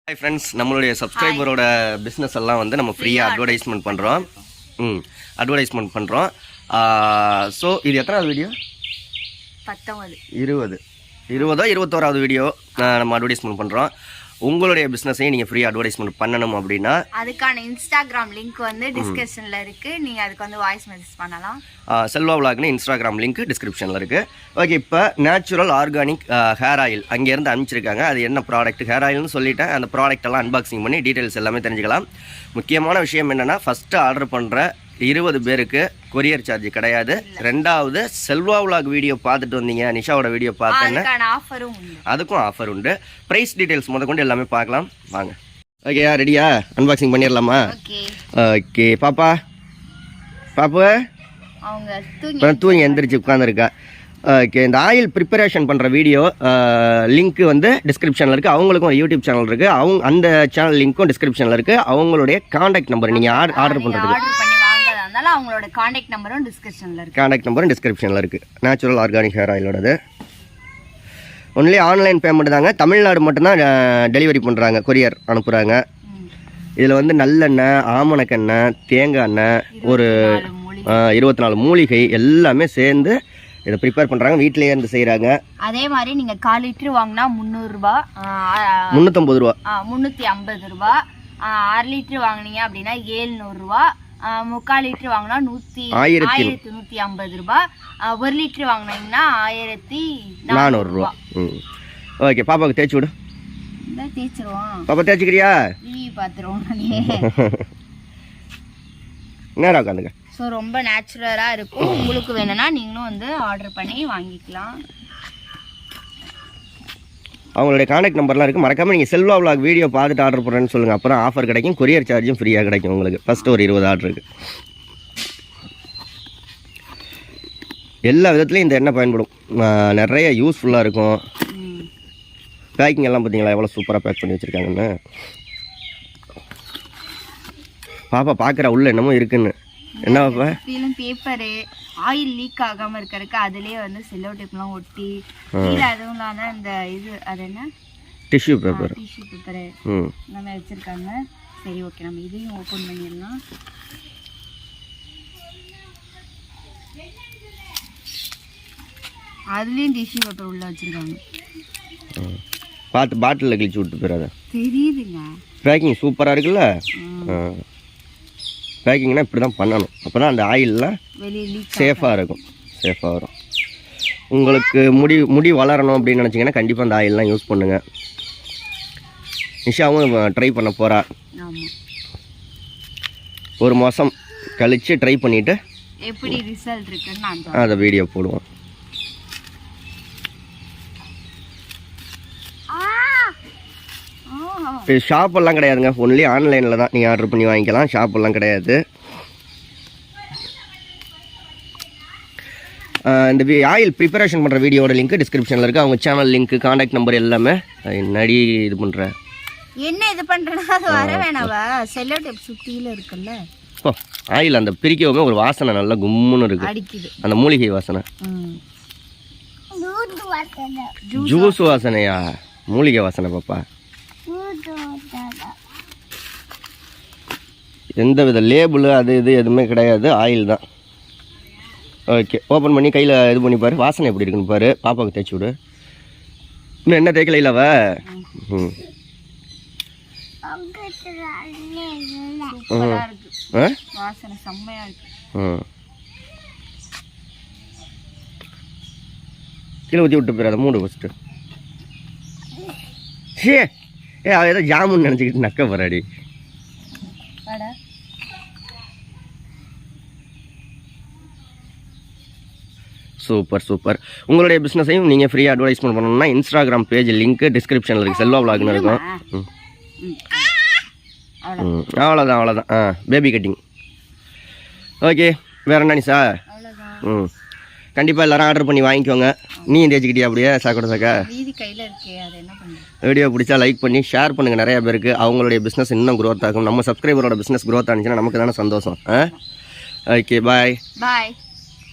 Hi friends, நம்மளுடைய சப்ஸ்கிரைபரோட business எல்லாம் வந்து நம்ம ஃப்ரீயா அட்வர்டைஸ்மென்ட் பண்றோம். அட்வர்டைஸ்மென்ட் பண்றோம். சோ இது எத்தனாவது வீடியோ? 19 21வது வீடியோ நம்ம அட்வர்டைஸ்மென்ட் பண்றோம். உங்களுடைய பிசினஸை நீங்க ஃப்ரீ அட்வர்டைஸ்மென்ட் பண்ணனும் அப்படினா அதுக்கான இன்ஸ்டாகிராம் லிங்க் வந்து டிஸ்கிரிப்ஷன்ல இருக்கு. நீங்க அதுக்கு வந்து வாய்ஸ் மெசேஜ் பண்ணலாம். செல்வா vlogனு இன்ஸ்டாகிராம் லிங்க் டிஸ்கிரிப்ஷன்ல இருக்கு. ஓகே, இப்போ நேச்சுரல் ஆர்கானிக் ஹேர் ஆயில் அங்க இருந்து அனுப்பிச்சிருக்காங்க. அது என்ன ப்ராடக்ட் ஹேர் ஆயில்னு சொல்லிட்டேன். அந்த ப்ராடக்ட் எல்லாம் அன்பாக்சிங் பண்ணி டீடைல்ஸ் எல்லாமே தெரிஞ்சுக்கலாம். முக்கியமான விஷயம் என்னன்னா ஃபர்ஸ்ட் ஆர்டர் பண்ற 20 பேருக்கு கொரியர் சார்ஜ் கிடையாது. ரெண்டாவது செல்வா vlog வீடியோ பார்த்துட்டு வந்தீங்க, நிஷாவோட வீடியோ பார்த்தேன்னு அதுக்கும் ஆஃபர் உண்டு. பிரைஸ் டீடைல்ஸ் முதற்கொண்டு எல்லாமே பார்க்கலாம் வாங்க. ஓகேயா, ரெடியா? அன்பாக்சிங் பண்ணிடலாமா? ஓகே. பாப்பா தூங்கி எந்திரிச்சு உட்காந்துருக்கா. ஓகே, இந்த ஆயில் ப்ரிப்பரேஷன் பண்ணுற வீடியோ லிங்க் வந்து டிஸ்கிரிப்ஷனில் இருக்குது. அவங்களுக்கும் ஒரு யூடியூப் சேனல் இருக்குது. அவங்க அந்த சேனல் லிங்க்கும் டிஸ்கிரிப்ஷனில் இருக்குது. அவங்களுடைய காண்டாக்ட் நம்பர் நீங்கள் ஆர்டர் பண்ணுறதுக்கு அவங்களோட காண்டாக்ட் நம்பரும் டிஸ்கிரிப்ஷனில் இருக்குது. நேச்சுரல் ஆர்கானிக் ஹேர் ஆயிலோடது. ஒன்லி ஆன்லைன் பேமெண்ட் தாங்க. தமிழ்நாடு மட்டும்தான் டெலிவரி பண்ணுறாங்க, கொரியர் அனுப்புகிறாங்க. இதில் வந்து நல்லெண்ணெய், ஆமணக்கெண்ணெய், தேங்காய் எண்ணெய், ஒரு 24 மூலிகை எல்லாமே சேர்ந்து இதை ப்ரிப்பேர் பண்ணுறாங்க. வீட்டிலேயே இருந்து செய்கிறாங்க. அதே மாதிரி நீங்கள் 1/4 லிட்டர் வாங்கினா 300 ரூபா, 350 ரூபா, 350 ரூபா. 1/2 லிட்டர் வாங்கினீங்க அப்படின்னா 700 ரூபா. 3/4 லிட்டர் வாங்கினா 1150 ரூபா. 1 லிட்டர் வாங்கினீங்கன்னா 1400 ரூபா. ஓகே, பாப்பாவுக்கு தேய்ச்சி விடு. தேய்ச்சிருவோம். பாப்பா தேய்ச்சிக்கிறியா? பார்த்துருவோம். நேரா உட்காந்துக்க. ஸோ ரொம்ப நேச்சுரலாக இருக்கும். உங்களுக்கு வேணும்னா நீங்களும் வந்து ஆர்டர் பண்ணி வாங்கிக்கலாம். அவங்களுடைய காண்டாக்ட் நம்பர்லாம் இருக்குது. மறக்காமல் நீங்கள் செல்வா vlog வீடியோ பார்த்துட்டு ஆர்டர் பண்ணுறேன்னு சொல்லுங்கள். அப்புறம் ஆஃபர் கிடைக்கும். கொரியர் சார்ஜும் ஃப்ரீயாக கிடைக்கும் உங்களுக்கு. ஃபஸ்ட்டு ஒரு 20 ஆர்டர் இருக்குது. எல்லா விதத்துலையும் இந்த எண்ணெய் பயன்படும். நிறைய யூஸ்ஃபுல்லாக இருக்கும். பேக்கிங் எல்லாம் பார்த்தீங்களா எவ்வளோ சூப்பராக பேக் பண்ணி வச்சுருக்காங்கன்னு. பாப்பா பார்க்குற உள்ள என்னமோ இருக்குன்னு. என்ன பாப்பா? பேப்பரு ஆயில் லீக் ஆகாம இருக்கறதுக்கு அதுலயே வந்து செல்லோ டேப்லாம் ஒட்டி கீழ அதுவும் இல்லாம இந்த இது அது என்ன டிஷ்யூ பேப்பர் நம்ம வச்சிருக்காங்க. சரி, ஓகே, நம்ம இதையும் ஓபன் பண்ணிடலாம். அதுலயும் டிஷ்யூ பேப்பர் உள்ள வச்சிருக்காங்க. பார்த்து பாட்டிலில் கிழிச்சு விட்டு போயிடாத. தெரியுதுங்க. பேக்கிங் சூப்பராக இருக்குல்ல. பேக்கிங்னா இப்படி தான் பண்ணணும். அப்போ தான் அந்த ஆயிலெலாம் சேஃபாக இருக்கும், சேஃபாக வரும். உங்களுக்கு முடி வளரணும் அப்படின்னு நினச்சிங்கன்னா கண்டிப்பாக அந்த ஆயிலெலாம் யூஸ் பண்ணுங்கள். நிஷாவும் ட்ரை பண்ண போகிறா. ஒரு மாதம் கழித்து ட்ரை பண்ணிவிட்டு எப்படி ரிசல்ட் இருக்குன்னு அதை வீடியோ போடுவோம். ஷாப்பெல்லாம் கிடையாதுங்க. ஒன்லி ஆன்லைனில் தான் நீங்கள் ஆர்டர் பண்ணி வாங்கிக்கலாம். ஷாப்பெல்லாம் கிடையாது. இந்த ஆயில் ப்ரிப்பரேஷன் பண்ணுற வீடியோட லிங்க் டிஸ்கிரிப்ஷனில் இருக்குது. அவங்க சேனல் லிங்க், காண்டாக்ட் நம்பர் எல்லாமே. நடி இது பண்ணுறேன். என்ன இது பண்ணுறேன்னா அது வர வேணாவா? செல்லோ டேப் சுற்றியில் இருக்குல்ல. ஓ, ஆயில் அந்த பிரிக்கவுமே ஒரு வாசனை நல்லா கும்முன்னு இருக்குது. அடிக்குது அந்த மூலிகை வாசனை. ஜூஸ் வாசனையா? மூலிகை வாசனை பாப்பா. எந்த வித லேபிள் அது இது எதுவுமே கிடையாது. ஆயில் தான். ஓகே, ஓப்பன் பண்ணி கையில் இது பண்ணி பாரு. வாசனை எப்படி இருக்குன்னு பாரு. பாப்பாவுக்கு தேய்ச்சி விடு. இன்னும் என்ன தேய்க்கல இல்லவ? கீழே ஊற்றி விட்டு போயிரு. அதை மூடு ஃபஸ்ட்டு. அவ ஏதோ ஜாமுன் நினச்சிக்கிட்டு நக்க போறாடி. Super super. உங்களுடைய பிஸ்னஸையும் நீங்கள் ஃப்ரீயாக அட்வர்டைஸ்மெண்ட் பண்ணணும்னா இன்ஸ்டாகிராம் பேஜ் லிங்க் டிஸ்கிரிப்ஷனில் இருக்குது. செல்வா vlogனு இருக்கும். அவ்வளோதான். Baby cutting. ஓகே, வேறு என்ன நிஷா? கண்டிப்பாக எல்லோரும் ஆர்டர் பண்ணி வாங்கிக்கோங்க. நீ தேய்ச்சிக்கிட்டியா அப்படியே சாக்கோட சாக்கா? வீடியோ பிடிச்சா லைக் பண்ணி ஷேர் பண்ணுங்கள் நிறையா பேருக்கு. அவங்களுடைய பிஸ்னஸ் இன்னும் க்ரோத் ஆகும். நம்ம சப்ஸ்கிரைபரோட பிஸ்னஸ் க்ரோத் ஆனிச்சுன்னா நமக்கு தானே சந்தோஷம். ஓகே, பாய்.